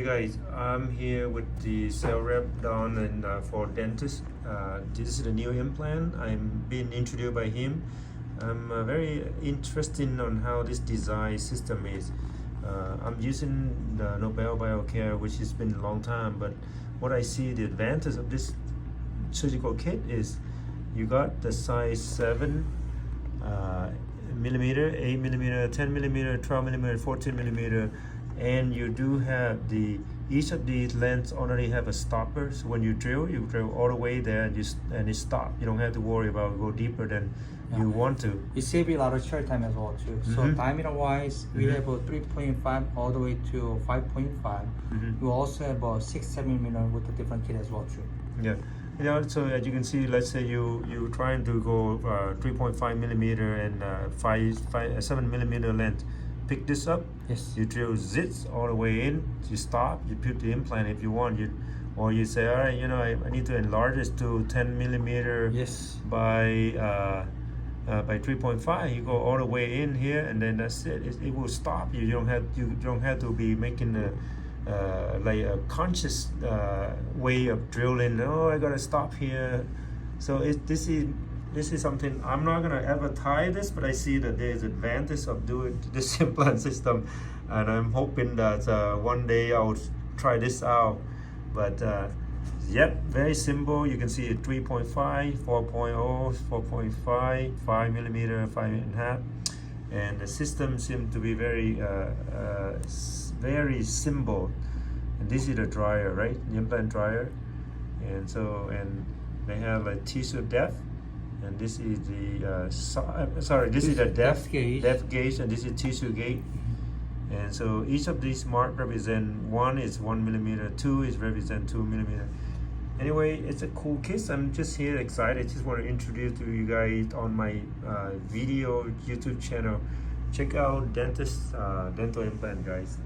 guys, I'm here with the sales rep Don and for Dentis. This is the new implant. I'm being introduced by him. I'm very interested on how this design system is. I'm using the Nobel Biocare, which has been a long time, but what I see the advantage of this surgical kit is you got the size 7 millimeter, 8 millimeter, 10 millimeter, 12 millimeter, 14 millimeter, and you do have each of these lengths already have a stopper. So when you drill all the way there and it stop. You don't have to worry about go deeper than you want to. It saves a lot of chair time as well too. So diameter wise, we have a 3.5 all the way to 5.5. We also have a 6-7 millimeter with a different kit as well too. Yeah. You know, so as you can see, let's say you're trying to go 3.5 millimeter and 7 millimeter length. Pick this up. Yes. You drill zits all the way in. You stop. You put the implant if you want. Or you say, all right, you know, I need to enlarge this to 10 millimeter. Yes. By 3.5. You go all the way in here, and then that's it. It will stop you. You don't have to be making like a conscious way of drilling. Oh, I gotta stop here. So this is something I'm not gonna ever tie this, but I see that there's advantage of doing this implant system, and I'm hoping that one day I'll try this out. But yep, very simple. You can see it 3.5, 4.0, 4.5, 5 millimeter, 5.5, and the system seems to be very very simple. And this is the dryer, right? The implant dryer, and they have a tissue depth, and this is the this is the depth gauge, and this is tissue gauge. And so each of these marks represent, one is 1 millimeter, 2 is represent 2 millimeter. Anyway, it's a cool kit. I'm just here excited. Just want to introduce to you guys on my video YouTube channel. Check out Dentis dental implant, guys.